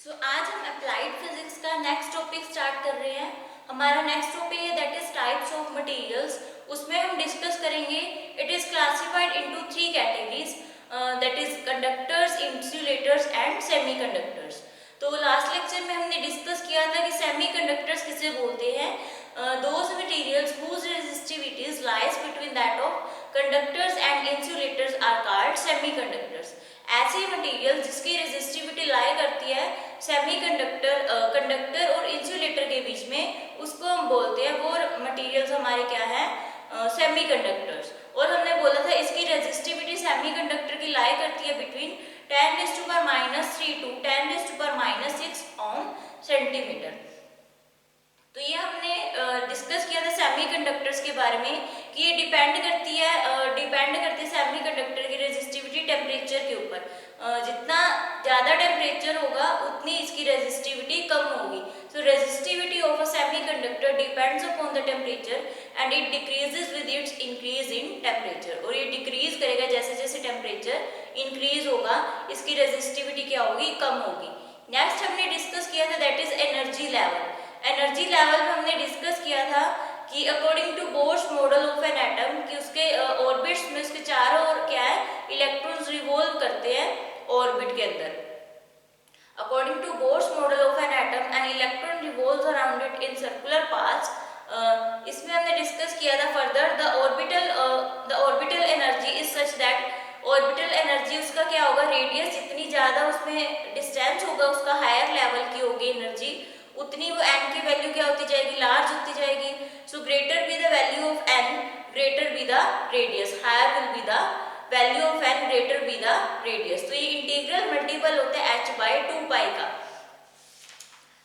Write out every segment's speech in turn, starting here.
आज हम applied physics का नेक्स्ट टॉपिक स्टार्ट कर रहे हैं। हमारा नेक्स्ट टॉपिक है that is types of materials. उसमें हम डिस्कस करेंगे it is classified into 3 categories that is conductors, insulators and semiconductors. तो लास्ट लेक्चर में हमने डिस्कस किया था कि सेमीकंडक्टर्स किसे बोलते हैं। Those materials whose resistivities lies between that of conductors and insulators are called semiconductors. ऐसे मटेरियल जिसकी रेजिस्टिविटी लाई करती है सेमीकंडक्टर कंडक्टर और इंसुलेटर के बीच में, उसको हम बोलते हैं वो मटेरियल्स हमारे क्या है, सेमीकंडक्टर्स। और हमने बोला था इसकी रेजिस्टिविटी सेमीकंडक्टर की लाई करती है बिटवीन 10⁻³ टू 10⁻⁶ ओम सेंटीमीटर। तो ये हमने डिस्कस किया था सेमीकंडक्टर्स के बारे में कि ये डिपेंड करती है सेमीकंडक्टर की रेजिस्टिविटी टेम्परेचर के ऊपर। जितना ज़्यादा टेम्परेचर होगा उतनी इसकी रेजिस्टिविटी कम होगी। So resistivity of a semiconductor depends upon the temperature and it decreases with its increase in temperature. और ये डिक्रीज करेगा जैसे जैसे टेम्परेचर इंक्रीज होगा, इसकी रेजिस्टिविटी क्या होगी, कम होगी। नेक्स्ट हमने डिस्कस किया था that is energy level. Energy level में हमने डिस्कस किया था कि according to Bohr's model of an atom कि उसके ऑर्बिट्स में उसके चारों ओर क्या है, इलेक्ट्रॉन्स रिवॉल्व करते हैं ऑर्बिट के अंदर। According to Bohr's model of an atom an electron revolves around it in circular paths. इसमें हमने डिस्कस किया था further the orbital energy is such that orbital energy उसका क्या होगा, रेडियस जितनी ज़्यादा उसमें डिस्टेंस होगा उसका हायर लेवल की होगी एनर्जी, उतनी वो एन की वैल्यू क्या होती जाएगी, लार्ज होती जाएगी। So greater be the value of n greater be the radius, higher will be the value of n greater be the radius. तो ये इंटीग्रल मल्टीपल होता है h/2π का।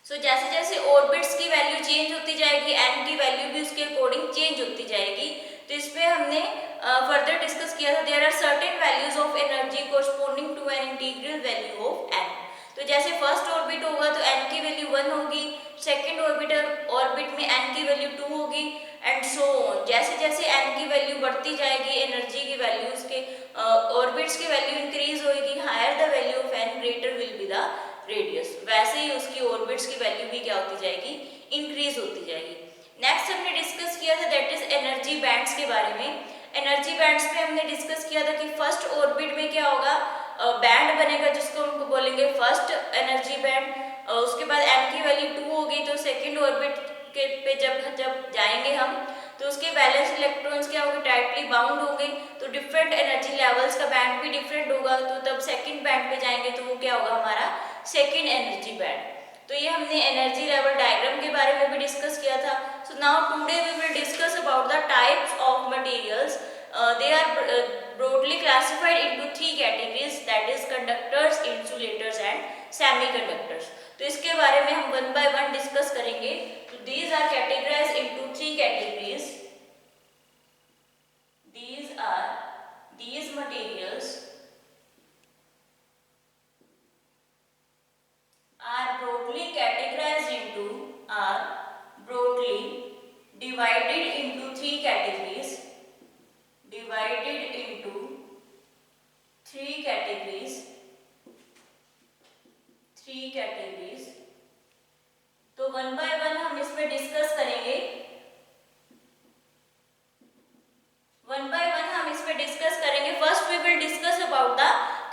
सो जैसे जैसे ऑर्बिट्स की वैल्यू चेंज होती जाएगी एन की वैल्यू भी उसके अकॉर्डिंग चेंज होती जाएगी। तो इसमें हमने फर्दर डिस्कस किया था there are certain values of energy corresponding to an integral value of n. तो जैसे फर्स्ट ऑर्बिट होगा तो एन की वैल्यू 1 होगी, सेकेंड ऑर्बिट में एन की वैल्यू 2 होगी एंड सो ऑन। जैसे जैसे एन की वैल्यू बढ़ती जाएगी, एनर्जी की वैल्यू उसके ऑर्बिट्स की वैल्यू इंक्रीज होगी, higher the value of n greater will be the radius, वैसे ही उसकी ऑर्बिट्स की वैल्यू भी क्या होती जाएगी, इंक्रीज होती जाएगी। नेक्स्ट हमने डिस्कस किया था दैट इज एनर्जी बैंड्स के बारे में। एनर्जी बैंड्स में हमने डिस्कस किया था कि फर्स्ट ऑर्बिट में क्या होगा, बैंड बनेगा जिसको हम बोलेंगे फर्स्ट एनर्जी बैंड। उसके बाद एन की वैल्यू 2 होगी तो सेकेंड ऑर्बिट के पे जब जाएंगे हम तो उसके वैलेंस इलेक्ट्रॉन्स क्या होंगे, टाइटली बाउंड होंगे, तो डिफरेंट एनर्जी लेवल्स का बैंड भी डिफरेंट होगा। तो तब सेकेंड बैंड पे जाएंगे तो वो क्या होगा, हमारा सेकेंड एनर्जी बैंड। तो ये हमने एनर्जी लेवल डायग्राम के बारे में भी डिस्कस किया था। So now today we will discuss about the types of materials. They are broadly classified into 3 categories that is conductors, insulators and semiconductors. तो इसके बारे में हम वन बाय वन डिस्कस करेंगे। तो these are categorized into 3 categories. These materials are broadly divided into 3 categories. तो one by one हम इसमें डिस्कस करेंगे। First we will discuss about the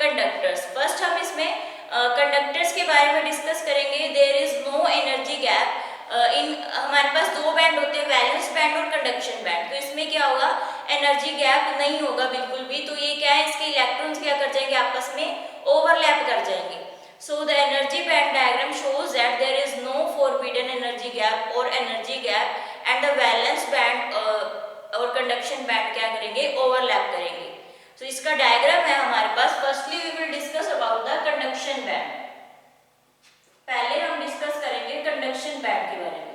conductors. First हम इसमें कंडक्टर्स के बारे में डिस्कस करेंगे। There is no energy gap in, हमारे पास 2 बैंड होते हैं, वैलेंस बैंड और कंडक्शन बैंड। तो इसमें क्या होगा, एनर्जी गैप नहीं होगा बिल्कुल भी। तो ये क्या है, इसके इलेक्ट्रॉन्स क्या कर जाएंगे, आपस में ओवरलैप कर जाएंगे। So the energy band diagram shows that there is no forbidden energy gap और energy gap and the valence band और कंडक्शन बैंड क्या करेंगे, ओवरलैप करेंगे। तो इसका डायग्राम है हमारे पास। Firstly we will discuss about the conduction band. पहले हम डिस्कस करेंगे कंडक्शन बैंड के बारे में।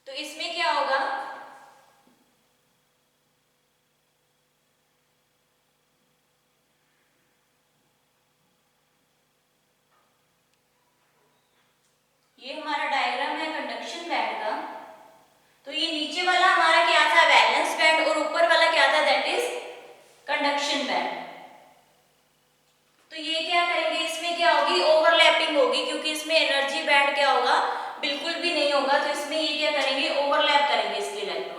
तो इसमें क्या होगा, ये हमारा डायग्राम है कंडक्शन बैंड का। तो ये नीचे वाला हमारा क्या था, वैलेंस क्या होगा, बिल्कुल भी नहीं होगा। तो इसमें ये क्या करेंगे, ओवरलैप करेंगे इसके इलेक्ट्रॉन्स।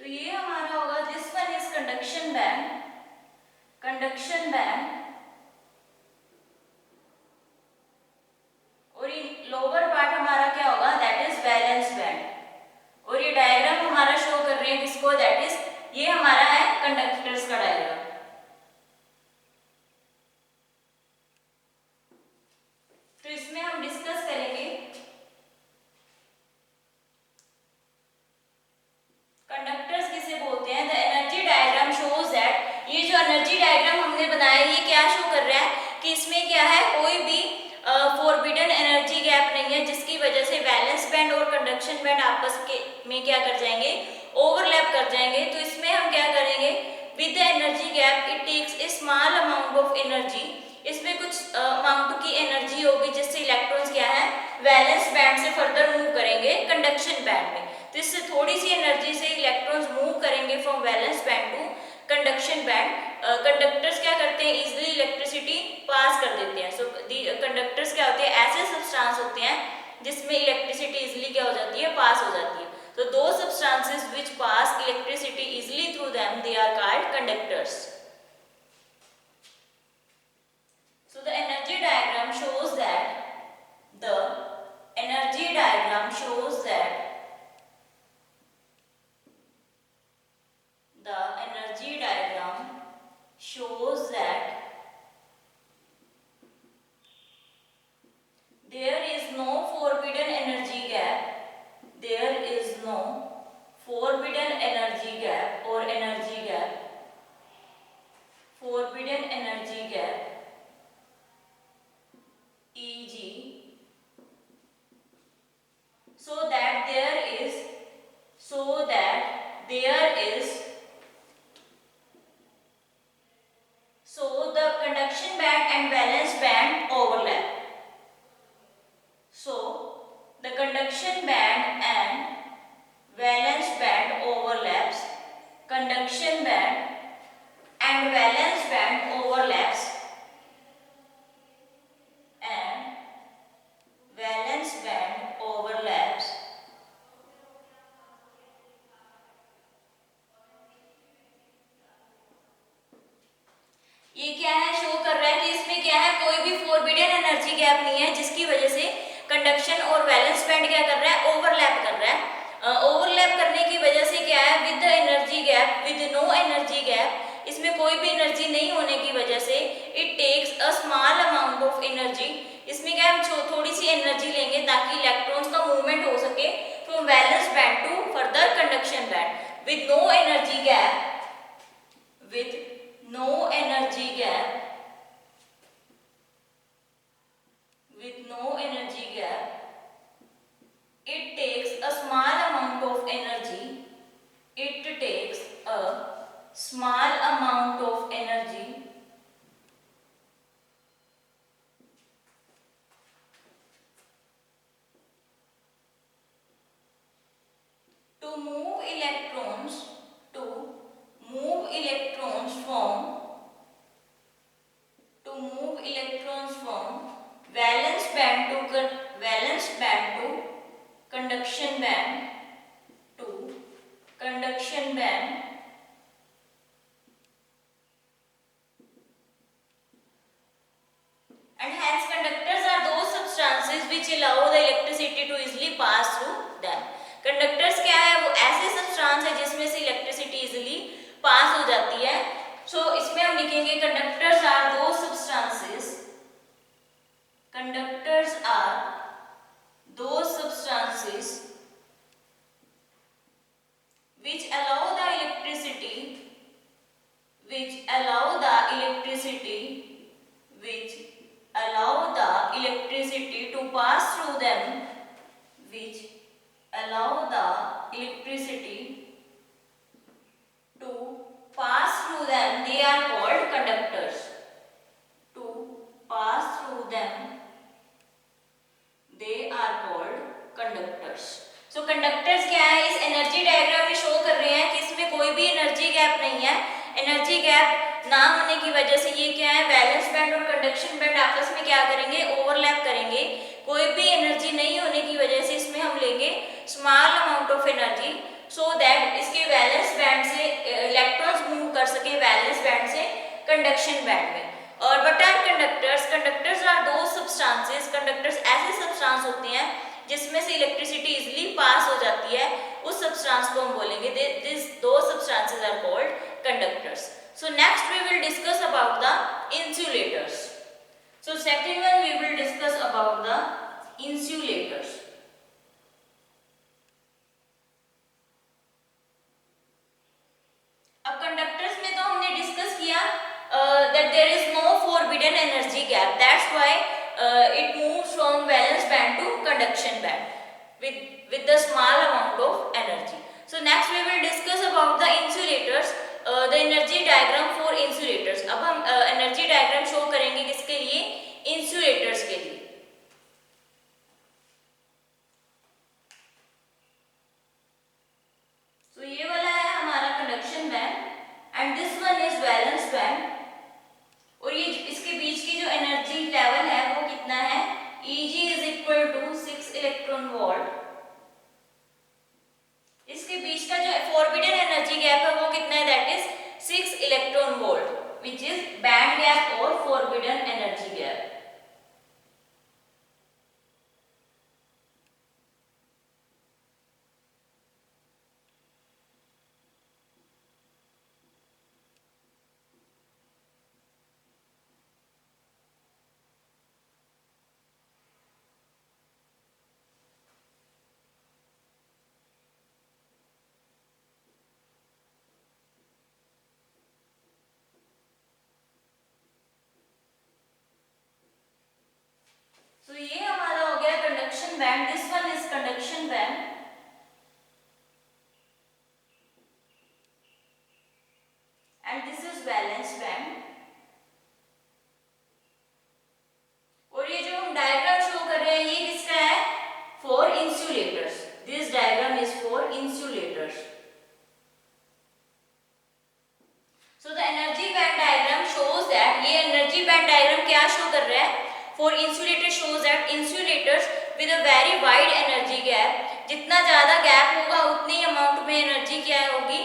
तो ये हमारा होगा, this one is conduction band, conduction band. और ये लोअर पार्ट हमारा क्या होगा, दैट इज वैलेंस बैंड। और ये डायग्राम हमारा शो कर रहे हैं किसको, दैट इज ये हमारा है कंडक्टर्स का डायग्राम। तो इसमें हम डिस्कस करेंगे कंडक्टर्स किसे बोलते हैं। The energy diagram shows that, ये जो एनर्जी डायग्राम हमने बनाया ये क्या शो कर रहा है कि इसमें क्या है, कोई भी फॉरबिडन एनर्जी गैप नहीं है, जिसकी वजह से वैलेंस बैंड और कंडक्शन बैंड आपस के में क्या कर जाएंगे, ओवरलैप कर जाएंगे। तो इसमें हम क्या करेंगे, with the energy gap it takes a small amount of energy, इसमें कुछ अमाउंट की एनर्जी होगी जिससे इलेक्ट्रॉन्स क्या है, वैलेंस बैंड से फर्दर मूव करेंगे कंडक्शन बैंड में। तो इससे थोड़ी सी एनर्जी से इलेक्ट्रॉन्स मूव करेंगे from valence band to conduction band. Conductors क्या करते हैं, इजीली इलेक्ट्रिसिटी पास कर देते हैं। सो कंडक्टर्स क्या होते हैं, ऐसे सब्सटेंस होते हैं जिसमें इलेक्ट्रिसिटी इजीली क्या हो जाती है, पास हो जाती है। तो those substances which pass electricity easily through them, they are called conductors. So the energy diagram shows that the energy diagram shows that the energy diagram shows that there is no forbidden energy gap. There is no forbidden energy gap or energy gap. Forbidden energy gap. E.g. so that there is so the conduction band and valence band overlap. So the conduction band and valence band overlaps. Conduction band and valence band overlaps. And valence band overlaps. ये क्या है, show कर रहा है कि इसमें क्या है, कोई भी फॉरबिडन एनर्जी गैप नहीं है, जिसकी वजह से कंडक्शन और वैलेंस बैंड क्या कर रहा है, ओवरलैप कर रहा है। ओवरलैप करने की वजह से क्या है, with the energy gap, with no energy gap, इसमें कोई भी एनर्जी नहीं होने की वजह से it takes a small amount of energy, इसमें क्या हम थोड़ी सी एनर्जी लेंगे ताकि इलेक्ट्रॉन्स का मूवमेंट हो सके from valence band to further conduction band. With no energy gap, with no energy gap, with no energy gap, it takes a small amount of energy, it takes a small amount of energy to move electrons, to move electrons from valence band to conduction band to conduction band, and hence conductors are those substances which allow the electricity to easily pass through them. Conductors क्या है, वो ऐसे substance है जिसमें से electricity easily pass हो जाती है। सो इसमें हम लिखेंगे कंडक्टर्स आर दो substances Conductors are those substances which allow the electricity which allow the electricity to pass through them, which allow the electricity to pass through them, they are called conductors. To pass through them, they are called conductors. So conductors क्या है, इस energy diagram में show कर रहे हैं कि इसमें कोई भी एनर्जी गैप नहीं है। एनर्जी गैप ना होने की वजह से ये क्या है, वैलेंस बैंड और कंडक्शन बैंड आपस में क्या करेंगे, ओवरलैप करेंगे। कोई भी एनर्जी नहीं होने की वजह से इसमें हम लेंगे small amount of energy, so that इसके वैलेंस बैंड से इलेक्ट्रॉन्स मूव कर सके वैलेंस बैंड से कंडक्शन बैंड में। और what are conductors? Conductors are दो सब्सटेंसेस, कंडक्टर्स ऐसे सब्सटेंस होते हैं जिसमें से इलेक्ट्रिसिटी इजीली पास हो जाती है, उस सब्सटेंस को हम बोलेंगे this those substances are called conductors. So next we will discuss about the insulators. So second one we will discuss about the insulators. अब कंडक्टर्स में तो हमने डिस्कस किया that there is no forbidden energy gap, that's why it moves from valence band to conduction band with the small amount of energy. So next we will discuss about the insulators, the energy diagram for insulators. अब हम energy diagram show करेंगे किसके लिए, insulators के लिए। So ये वाला है हमारा conduction band and this one is valence band, और ये इसके बीच की जो एनर्जी लेवल है वो कितना है, Eg is equal to 6 electron volt. इसके बीच का जो फोरबिडन एनर्जी गैप है वो कितना है, that is 6 electron volt, which is band gap और फोरबिडन एनर्जी गैप। तो ये हमारा हो गया conduction band, this one is conduction band and this is valence band. और ये जो हम डायग्राम शो कर रहे हैं ये किसका है, for insulators, this diagram is for insulators. So the energy band diagram shows that, ये एनर्जी बैंड डायग्राम क्या शो कर रहा है, for insulator shows that insulators with a very wide energy gap, जितना ज्यादा गैप होगा उतनी अमाउंट में एनर्जी क्या होगी,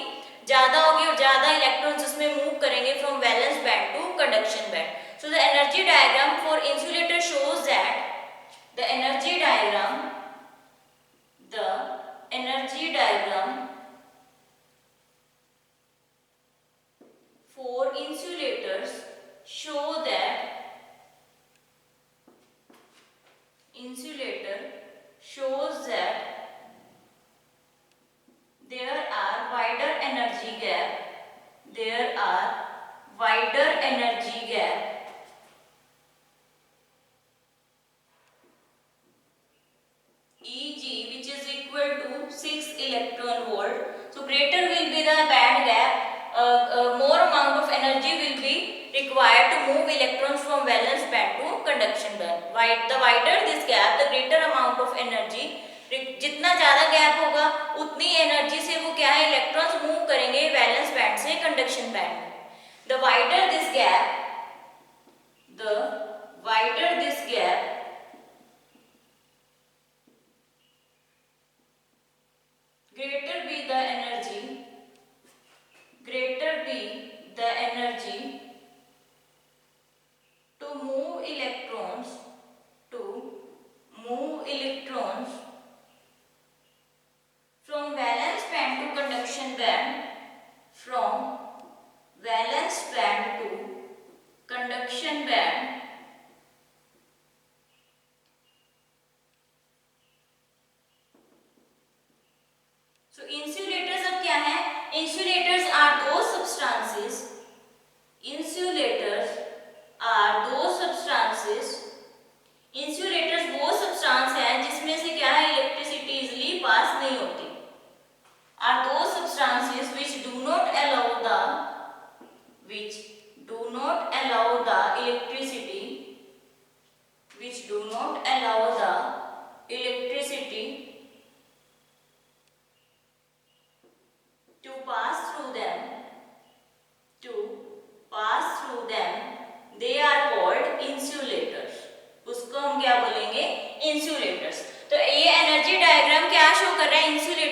ज्यादा होगी और ज्यादा इलेक्ट्रॉन्स उसमें मूव करेंगे from valence band to conduction band. So the energy diagram for insulator shows that the energy diagram for insulators show that insulator shows that there are wider energy gap, Eg which is equal to 6 electron volt. So greater will be the band gap, more amount of energy will be required to move electrons from valence band to conduction band. The wider this gap, the greater amount of energy, जितना ज्यादा gap होगा उतनी energy से वो क्या है, electrons move करेंगे valence band से कंडक्शन बैंड में। The wider this gap greater be the energy to move electrons from valence band to conduction band,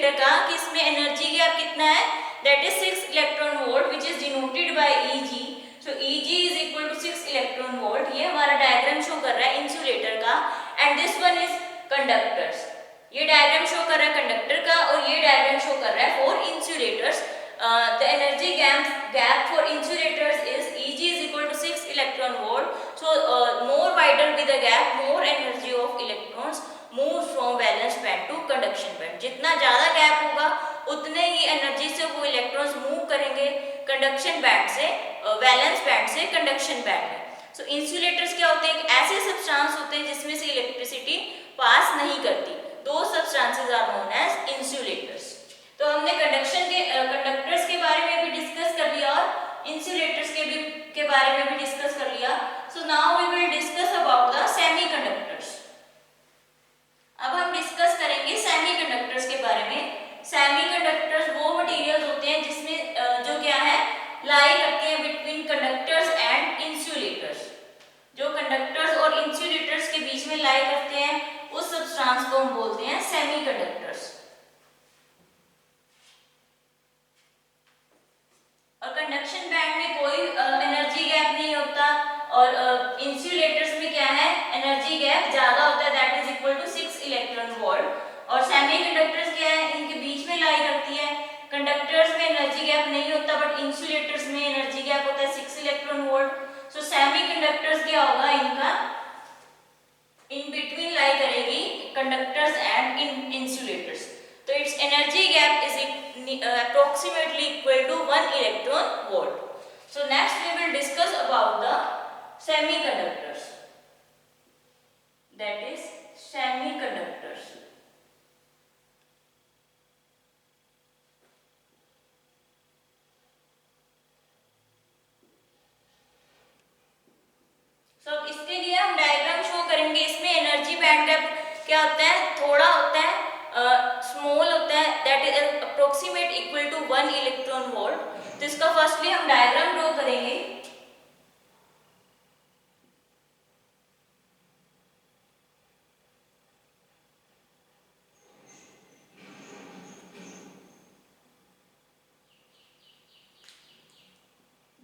insulator का कि इसमें एनर्जी गैप कितना है, that is 6 electron volt which is denoted by Eg. So Eg is equal to 6 electron volt. ये हमारा diagram show कर रहा है इंसुलेटर का. And this one is conductors. ये डायग्राम शो कर रहा है कंडक्टर का और ये डायग्राम शो कर रहा है for insulators. The energy gap for insulators is Eg is equal to 6 electron volt. So more wider be the gap, more energy of electrons move from valence band to conduction band. जितना ज़्यादा gap होगा उतने ही energy से वो electrons move करेंगे conduction band से valence band से conduction band में. सो इंसुलेटर्स क्या होते हैं, ऐसे सब्सटेंस होते हैं जिसमें से इलेक्ट्रिसिटी पास नहीं करती. Those substances are known as insulators. तो हमने कंडक्टर्स के बारे में भी डिस्कस कर लिया और इंसुलेटर्स के बारे में भी डिस्कस कर लिया. So now we will discuss about the semiconductors. अब हम डिस्कस करेंगे सेमीकंडक्टर्स के बारे में. सेमीकंडक्टर्स वो मटेरियल्स होते हैं जिसमें जो क्या है लाई करते हैं बिटवीन कंडक्टर्स एंड इंसुलेटर्स. जो कंडक्टर्स और इंसुलेटर्स के बीच में लाई करते हैं उस सब्सटेंस को हम बोलते हैं सेमीकंडक्टर्स. और कंडक्शन बैंड में कोई एनर्जी गैप नहीं होता और इंसुलेटर्स में क्या है एनर्जी गैप ज्यादा होता है, that is equal to 6 electron volt. और सेमीकंडक्टर्स क्या है, इनके बीच में लाई करती है. कंडक्टर्स में एनर्जी गैप नहीं होता बट इंसुलेटर्स में एनर्जी गैप होता है 6 इलेक्ट्रॉन वोल्ट. सो सेमीकंडक्टर्स क्या होगा, इनका इन बिटवीन लाई करेगी कंडक्टर्स एंड इंसुलेटर्स. तो it's energy gap is approximately equal to 1 electron volt. So next we will discuss about the semiconductors, that is semiconductors. So इसके लिए हम डायग्राम शो करेंगे. इसमें एनर्जी बैंड गैप क्या होता है, थोड़ा होता है, स्मॉल होता है, that is approximate equal to 1 electron volt. तो इसका फर्स्टली हम डायग्राम ड्रॉ करेंगे.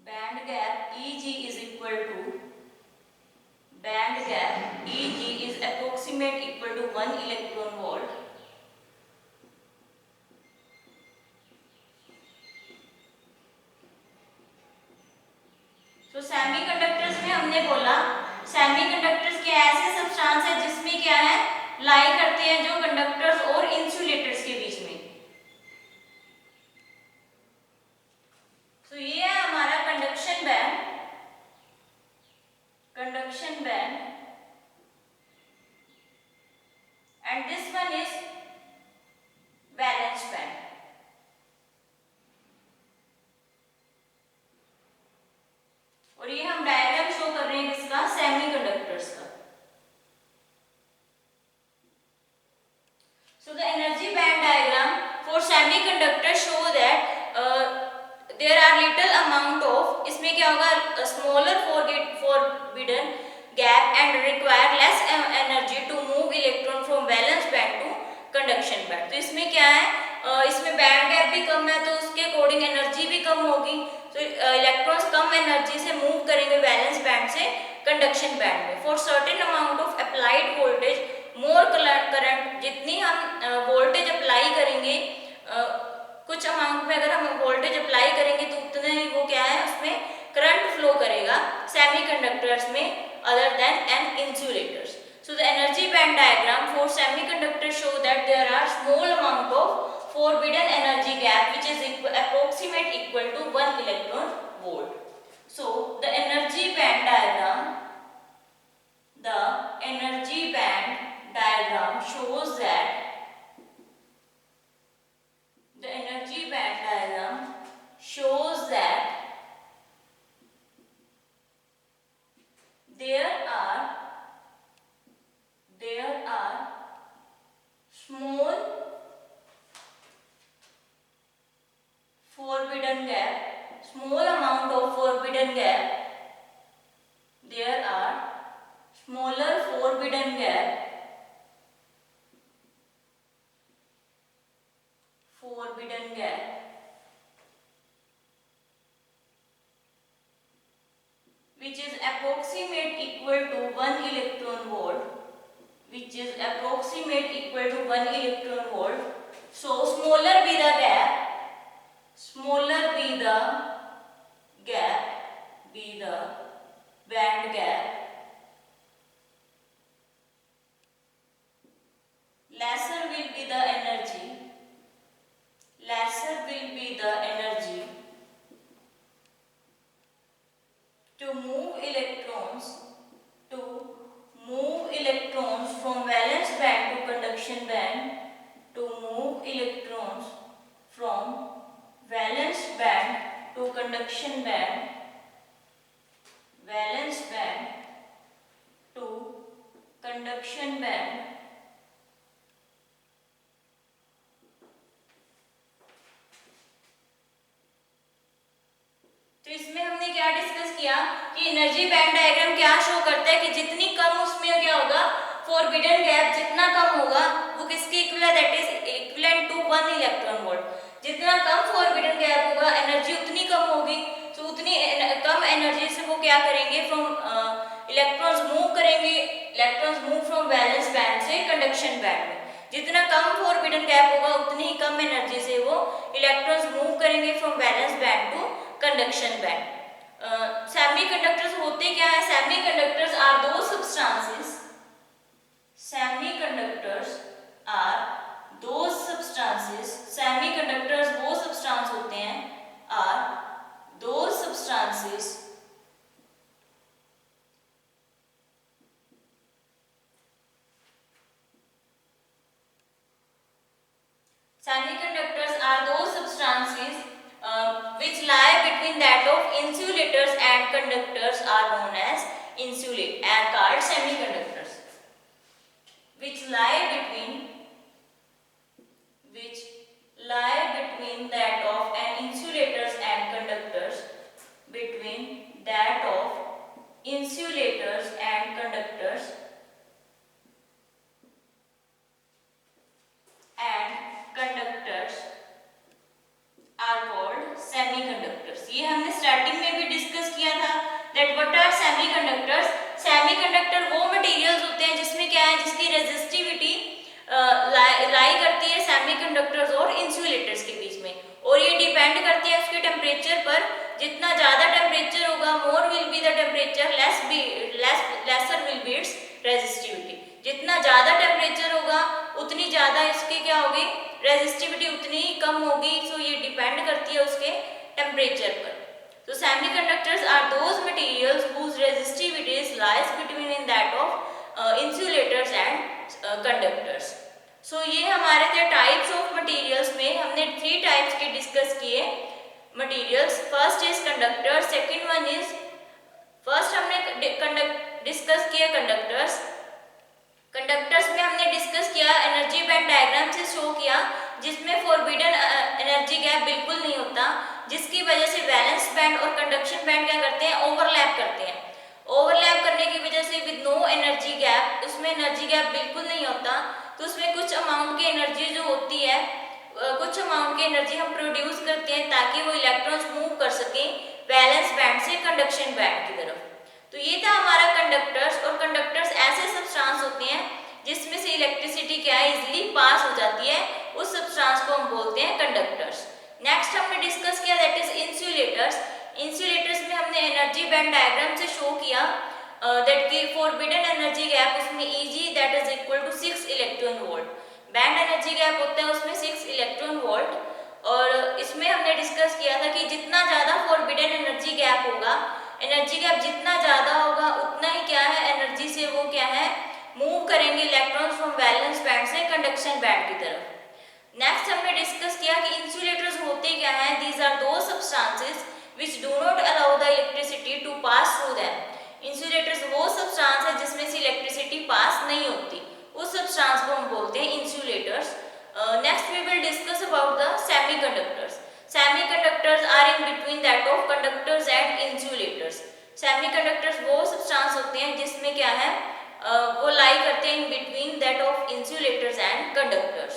Band gap Eg is equal to band gap Eg is approximate equal to 1 electron volt. तो सेमीकंडक्टर्स में हमने बोला सेमीकंडक्टर्स के ऐसे सब्सटेंस है जिसमें क्या है लाई करते हैं जो कंडक्टर्स और इंसुलेटर्स के बीच में. तो ये है हमारा conduction band and this one is valence band. और ये हम डायग्राम शो कर रहे हैं किसका, सेमीकंडक्टर्स का. So the energy band diagram for semiconductor show that there are little amount of, इसमें क्या होगा smaller forbidden gap and require less energy to move electron from valence band to conduction band. तो इसमें क्या है इसमें band gap भी कम है तो उसके अकॉर्डिंग एनर्जी भी कम होगी. तो इलेक्ट्रॉन्स कम एनर्जी से मूव करेंगे वैलेंस बैंड से कंडक्शन बैंड में. For certain amount of applied voltage more current, जितनी हम वोल्टेज अप्लाई करेंगे कुछ अमाउंट में अगर हम वोल्टेज अप्लाई करेंगे तो उतने ही वो क्या है उसमें करंट फ्लो करेगा सेमीकंडक्टर्स में other than an insulators. So the energy band diagram for semiconductors show that there are small amount of forbidden energy gap which is approximate equal to 1 electron volt. So the energy band diagram shows that there are small forbidden gap, small amount of forbidden gap. There are smaller forbidden gap approximate equal to 1 electron volt. So smaller be the gap be the band gap, lesser will be the energy to move electrons from valence band to conduction band, valence band to conduction band. तो इसमें हमने क्या discuss किया कि energy band diagram क्या show करता है कि जितनी कम उसमें क्या होगा, फॉरबिडन गैप जितना कम होगा वो किसके इक्वल है, that is equivalent to 1 electron volt. जितना कम फॉरबिडन गैप होगा एनर्जी उतनी कम होगी, तो उतनी कम एनर्जी से वो क्या करेंगे, from electrons move from valence band से कंडक्शन बैंड में। जितना कम फॉरबिडन गैप होगा उतनी ही कम एनर्जी से वो इलेक्ट्रॉन्स मूव करेंगे from valence band to conduction band. Semiconductors होते क्या है, सेमीकंडक्टर्स आर दो सब्सटेंसेस सेमीकंडक्टर्स वो सब्सटेंस होते हैं, आर दो substances which lie between that of insulators and conductors are known as called semiconductors. Which lie between that of an insulators and conductors, are called semiconductors. ये हमने starting में भी discuss किया था that what are semiconductors. Semiconductor वो materials होते हैं जिसमें क्या है, जिसकी रेजिस्टिविटी लाई करती है सेमीकंडक्टर्स और इंसुलेटर्स के बीच में, और ये डिपेंड करती है उसके टेम्परेचर पर। जितना ज़्यादा टेम्परेचर होगा, more will be the temperature, laser will be it's resistivity. जितना ज़्यादा टेम्परेचर होगा उतनी ज़्यादा इसकी क्या होगी, रेजिस्टिविटी उतनी ही कम होगी। सो ये डिपेंड करती है उसके टेम्परेचर पर। So semiconductors are those materials whose resistivities lies between in that of insulators and conductors. So ये हमारे थे types of materials में हमने 3 types के डिस्कस किए materials. First is conductor, second one is first हमने डिस्कस किया conductors. कंडक्टर्स में हमने डिस्कस किया एनर्जी बैंड डायग्राम से शो किया जिसमें फॉरबिडन एनर्जी गैप बिल्कुल नहीं होता, जिसकी वजह से वैलेंस बैंड और कंडक्शन बैंड क्या करते हैं, ओवरलैप करते हैं। ओवरलैप करने की वजह से विद नो एनर्जी गैप, उसमें एनर्जी गैप बिल्कुल नहीं होता, तो उसमें कुछ अमाउंट की एनर्जी जो होती है, कुछ अमाउंट की एनर्जी हम प्रोड्यूस करते हैं ताकि वो इलेक्ट्रॉन्स मूव कर सकें वैलेंस बैंड से कंडक्शन बैंड की तरफ। तो ये था हमारा कंडक्टर्स। और कंडक्टर्स ऐसे सब्सटेंस होते हैं जिसमें से इलेक्ट्रिसिटी क्या है, इजीली पास हो जाती है, उस सब्सटेंस को हम बोलते हैं कंडक्टर्स। नेक्स्ट हमने डिस्कस किया दैट इज इंसुलेटर्स। इंसुलेटर्स में हमने एनर्जी बैंड डायग्राम से शो किया दैट की फॉरबिडन एनर्जी गैप उसमें Eg that is equal to 6 electron volt. Band energy gap होता है उसमें 6 इलेक्ट्रॉन वोल्ट। और इसमें हमने डिस्कस किया था कि जितना ज़्यादा फॉरबिडन एनर्जी गैप होगा, एनर्जी गैप जितना ज़्यादा होगा उतना ही क्या है, एनर्जी से वो क्या है, मूव करेंगे इलेक्ट्रॉन्स फ्रॉम वैलेंस बैंड से कंडक्शन बैंड की तरफ। नेक्स्ट हमने डिस्कस किया कि इंसुलेटर्स होते क्या हैं, दीज आर दो substances which do not allow the electricity to pass through them. Insulators वो सब्सटेंस है जिसमें से इलेक्ट्रिसिटी पास नहीं होती, उस सब्सटेंस को हम बोलते हैं insulators. Next we will discuss about the semiconductors. Semiconductors are in between that of conductors and insulators. Semiconductors वो सब्सटेंस होते हैं जिसमें क्या है, वो लाई करते हैं in between that of insulators and conductors.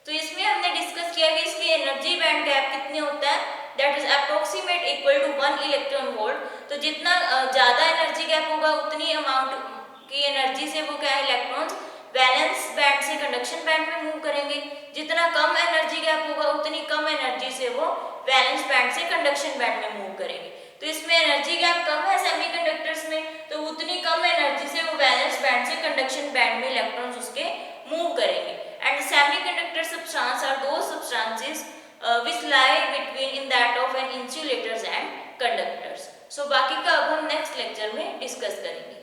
तो इसमें हमने डिस्कस किया कि इसकी एनर्जी बैंड गैप कितने होता है, that is approximate equal to 1 electron volt. तो जितना ज़्यादा एनर्जी गैप होगा उतनी अमाउंट की एनर्जी से वो क्या है, इलेक्ट्रॉन्स वैलेंस बैंड से कंडक्शन बैंड में मूव करेंगे। जितना कम एनर्जी गैप होगा उतनी कम एनर्जी से वो वैलेंस बैंड से कंडक्शन बैंड में मूव करेंगे। तो इसमें एनर्जी गैप कम है सेमीकंडक्टर्स में, तो उतनी कम एनर्जी से वो वैलेंस बैंड से कंडक्शन बैंड में इलेक्ट्रॉन्स उसके मूव करेंगे। And semiconductor substance are those substances which lie between in that of an insulators and conductors। सो बाकी का अब हम नेक्स्ट लेक्चर में डिस्कस करेंगे।